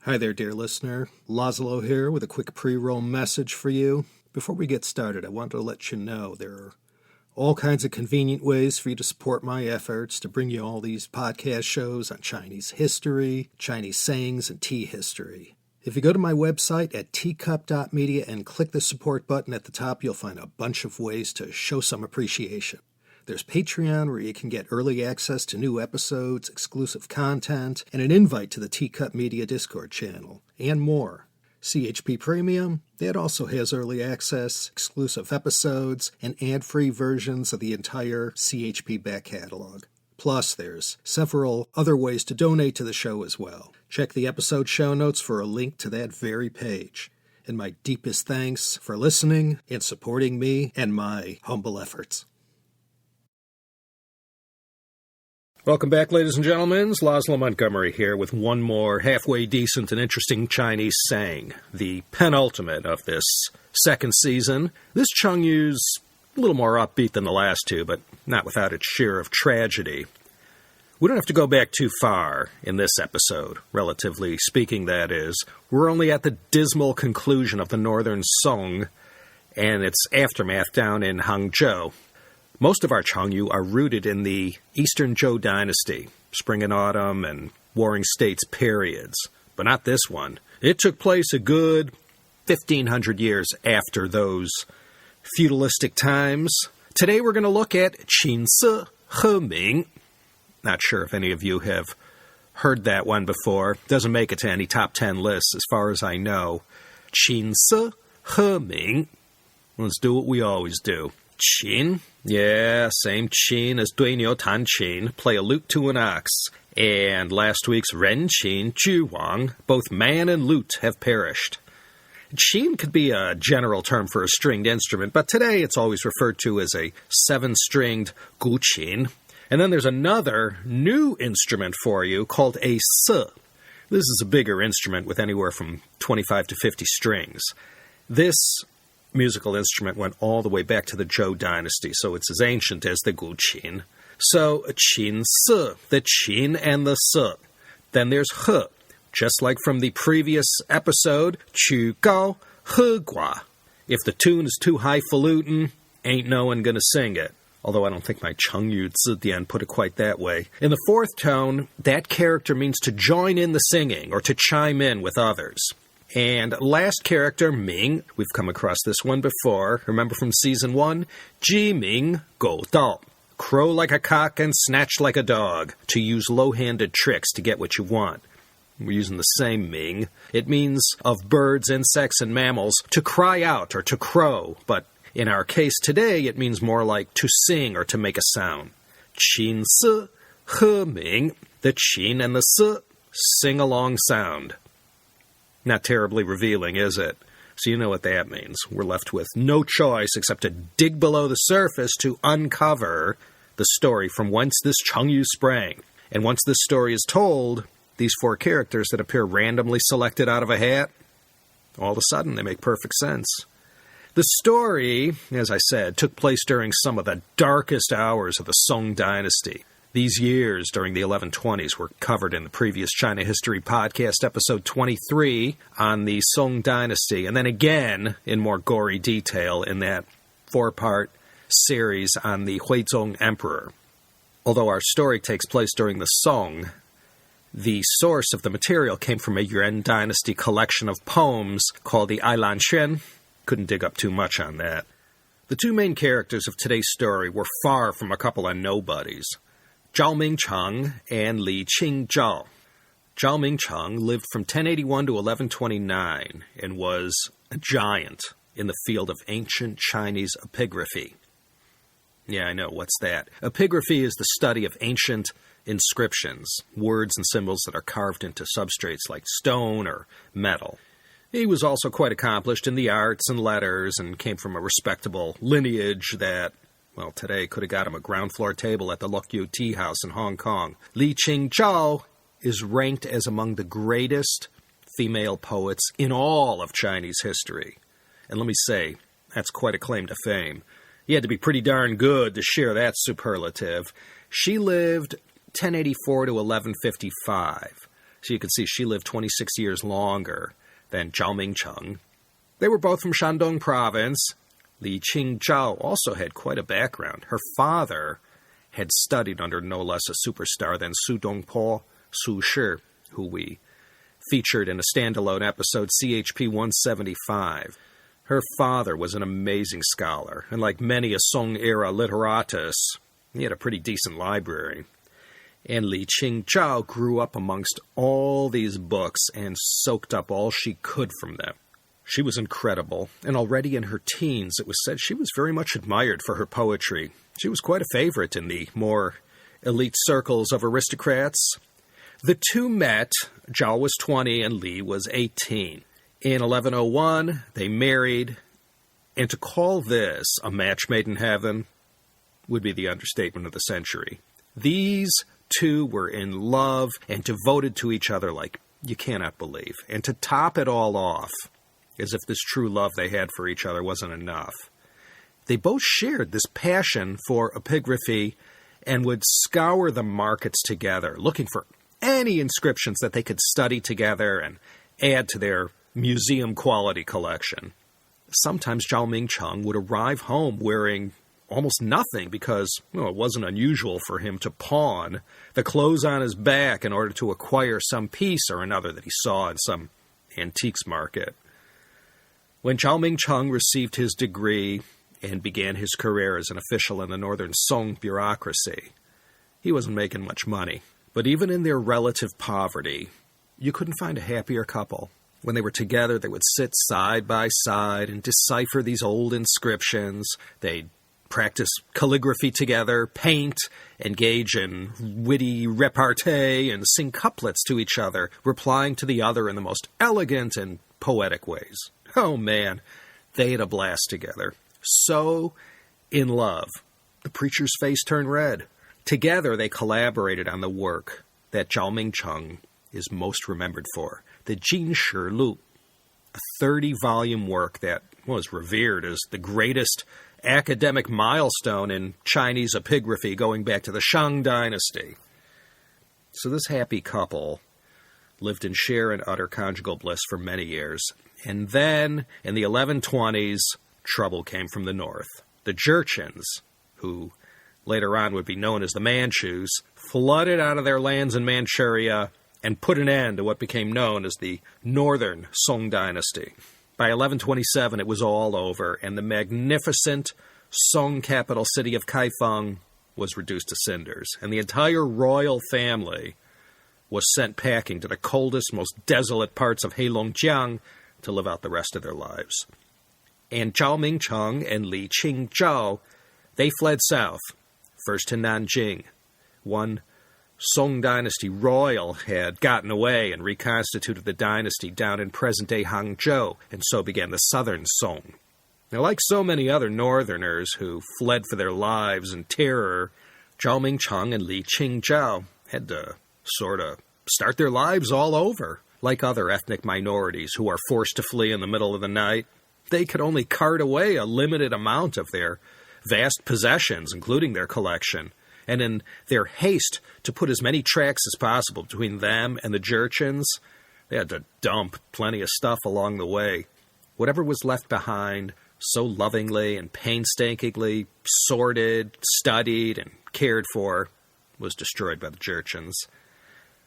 Hi there, dear listener. Laszlo here with a quick pre-roll message for you. Before we get started, I want to let you know there are all kinds of convenient ways for you to support my efforts to bring you all these podcast shows on Chinese history, Chinese sayings, and tea history. If you go to my website at teacup.media and click the support button at the top, you'll find a bunch of ways to show some appreciation. There's Patreon, where you can get early access to new episodes, exclusive content, and an invite to the Teacup Media Discord channel, and more. CHP Premium, that also has early access, exclusive episodes, and ad-free versions of the entire CHP back catalog. Plus, there's several other ways to donate to the show as well. Check the episode show notes for a link to that very page. And my deepest thanks for listening and supporting me and my humble efforts. Welcome back, ladies and gentlemen. It's Laszlo Montgomery here with one more halfway decent and interesting Chinese saying, the penultimate of this second season. This Chengyu's a little more upbeat than the last two, but not without its share of tragedy. We don't have to go back too far in this episode, relatively speaking, that is. We're only at the dismal conclusion of the Northern Song and its aftermath down in Hangzhou. Most of our Chengyu are rooted in the Eastern Zhou dynasty, Spring and Autumn and Warring States periods, but not this one. It took place a good 1,500 years after those feudalistic times. Today we're going to look at Qin Si He Ming. Not sure if any of you have heard that one before. Doesn't make it to any top 10 lists as far as I know. Qin Si He Ming. Let's do what we always do. Qin, yeah, same Qin as Dui Niu Tan Qin, play a lute to an ox. And last week's Ren Qin, Ju Wang, both man and lute have perished. Qin could be a general term for a stringed instrument, but today it's always referred to as a 7-stringed gu qin. And then there's another new instrument for you called a si. This is a bigger instrument with anywhere from 25 to 50 strings. This musical instrument went all the way back to the Zhou dynasty, so it's as ancient as the gu qin. So, qin si, the qin and the si. Then there's he, just like from the previous episode, qu gao, he gua. If the tune is too highfalutin, ain't no one gonna sing it. Although I don't think my Chengyu Zidian put it quite that way. In the fourth tone, that character means to join in the singing, or to chime in with others. And last character, Ming, we've come across this one before. Remember from Season 1? Ji Ming Go Dao. Crow like a cock and snatch like a dog. To use low-handed tricks to get what you want. We're using the same Ming. It means of birds, insects, and mammals to cry out or to crow. But in our case today, it means more like to sing or to make a sound. Qin Si He Ming. The Qin and the Si, sing-along sound. Not terribly revealing, is it? So you know what that means. We're left with no choice except to dig below the surface to uncover the story from whence this Chengyu sprang. And once this story is told, these four characters that appear randomly selected out of a hat, all of a sudden they make perfect sense. The story, as I said, took place during some of the darkest hours of the Song dynasty. These years during the 1120s were covered in the previous China History Podcast, episode 23, on the Song Dynasty, and then again in more gory detail in that 4-part series on the Huizong Emperor. Although our story takes place during the Song, the source of the material came from a Yuan Dynasty collection of poems called the Ailan Xuan. Couldn't dig up too much on that. The two main characters of today's story were far from a couple of nobodies. Zhao Mingcheng and Li Qingzhao. Zhao Mingcheng lived from 1081 to 1129 and was a giant in the field of ancient Chinese epigraphy. Yeah, I know, what's that? Epigraphy is the study of ancient inscriptions, words and symbols that are carved into substrates like stone or metal. He was also quite accomplished in the arts and letters and came from a respectable lineage that, well, today could have got him a ground floor table at the Lukyu Tea House in Hong Kong. Li Qingzhao is ranked as among the greatest female poets in all of Chinese history. And let me say, that's quite a claim to fame. You had to be pretty darn good to share that superlative. She lived 1084 to 1155. So you can see she lived 26 years longer than Zhao Mingcheng. They were both from Shandong province. Li Qingzhao also had quite a background. Her father had studied under no less a superstar than Su Dongpo, Su Shi, who we featured in a standalone episode, CHP 175. Her father was an amazing scholar, and like many a Song-era literatus, he had a pretty decent library. And Li Qingzhao grew up amongst all these books and soaked up all she could from them. She was incredible, and already in her teens it was said she was very much admired for her poetry. She was quite a favorite in the more elite circles of aristocrats. The two met. Zhao was 20 and Li was 18. In 1101, they married, and to call this a match made in heaven would be the understatement of the century. These two were in love and devoted to each other like you cannot believe. And to top it all off, as if this true love they had for each other wasn't enough, they both shared this passion for epigraphy and would scour the markets together, looking for any inscriptions that they could study together and add to their museum-quality collection. Sometimes Zhao Mingcheng would arrive home wearing almost nothing because, it wasn't unusual for him to pawn the clothes on his back in order to acquire some piece or another that he saw in some antiques market. When Zhao Mingcheng received his degree and began his career as an official in the northern Song bureaucracy, he wasn't making much money. But even in their relative poverty, you couldn't find a happier couple. When they were together, they would sit side by side and decipher these old inscriptions. They'd practice calligraphy together, paint, engage in witty repartee, and sing couplets to each other, replying to the other in the most elegant and poetic ways. Oh man, they had a blast together. So in love. The preacher's face turned red. Together they collaborated on the work that Zhao Mingcheng is most remembered for, the Jin Shi Lu, a 30-volume work that was revered as the greatest academic milestone in Chinese epigraphy going back to the Shang dynasty. So this happy couple lived in sheer and utter conjugal bliss for many years. And then, in the 1120s, trouble came from the north. The Jurchens, who later on would be known as the Manchus, flooded out of their lands in Manchuria and put an end to what became known as the Northern Song dynasty. By 1127, it was all over, and the magnificent Song capital city of Kaifeng was reduced to cinders, and the entire royal family was sent packing to the coldest, most desolate parts of Heilongjiang to live out the rest of their lives. And Zhao Mingcheng and Li Qingzhao, they fled south, first to Nanjing. One Song dynasty royal had gotten away and reconstituted the dynasty down in present-day Hangzhou, and so began the southern Song. Now, like so many other northerners who fled for their lives in terror, Zhao Mingcheng and Li Qingzhao had to sort of start their lives all over. Like other ethnic minorities who are forced to flee in the middle of the night, they could only cart away a limited amount of their vast possessions, including their collection. And in their haste to put as many tracks as possible between them and the Jurchens, they had to dump plenty of stuff along the way. Whatever was left behind, so lovingly and painstakingly sorted, studied, and cared for, was destroyed by the Jurchens.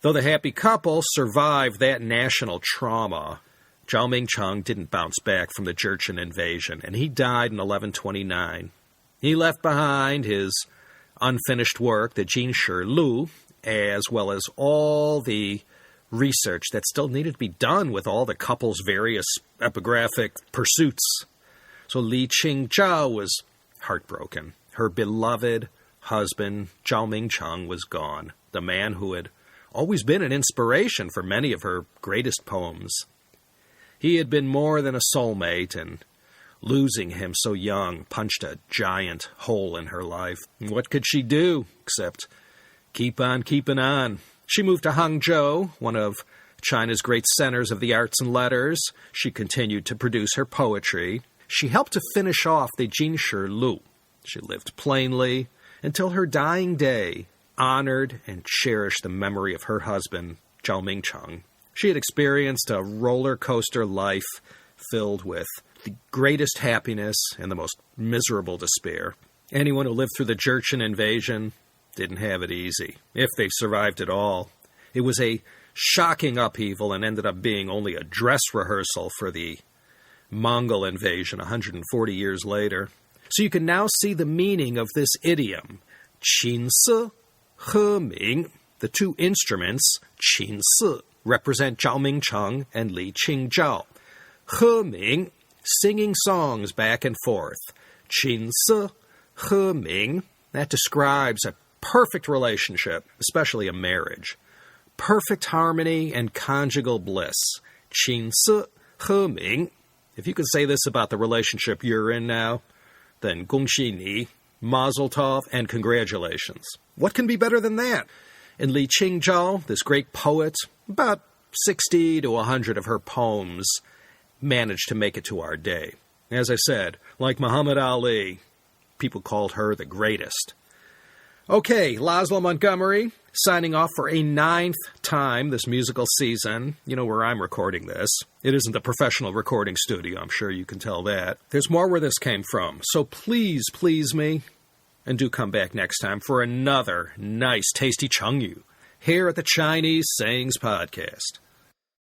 Though the happy couple survived that national trauma, Zhao Mingcheng didn't bounce back from the Jurchen invasion, and he died in 1129. He left behind his unfinished work, the Jin Shi Lu, as well as all the research that still needed to be done with all the couple's various epigraphic pursuits. So Li Qingzhao was heartbroken. Her beloved husband, Zhao Mingcheng, was gone, the man who had always been an inspiration for many of her greatest poems. He had been more than a soulmate, and losing him so young punched a giant hole in her life. What could she do except keep on keeping on? She moved to Hangzhou, one of China's great centers of the arts and letters. She continued to produce her poetry. She helped to finish off the Jin Shi Lu. She lived plainly until her dying day, honored and cherished the memory of her husband, Zhao Mingcheng. She had experienced a roller coaster life filled with the greatest happiness and the most miserable despair. Anyone who lived through the Jurchen invasion didn't have it easy, if they survived at all. It was a shocking upheaval and ended up being only a dress rehearsal for the Mongol invasion 140 years later. So you can now see the meaning of this idiom, qin se, he ming. The two instruments, qin se, represent Zhao Mingcheng and Li Qingzhao. He ming, singing songs back and forth. Qin se, he ming, that describes a perfect relationship, especially a marriage. Perfect harmony and conjugal bliss. Qin se, he ming. If you could say this about the relationship you're in now, then gong xi ni, mazel tov, and congratulations. What can be better than that? And Li Qingzhao, this great poet, about 60 to 100 of her poems managed to make it to our day. As I said, like Muhammad Ali, people called her the greatest. Okay, Laszlo Montgomery, signing off for a 9th time this musical season. You know where I'm recording this. It isn't a professional recording studio, I'm sure you can tell that. There's more where this came from, so please me, and do come back next time for another nice, tasty Chengyu here at the Chinese Sayings Podcast.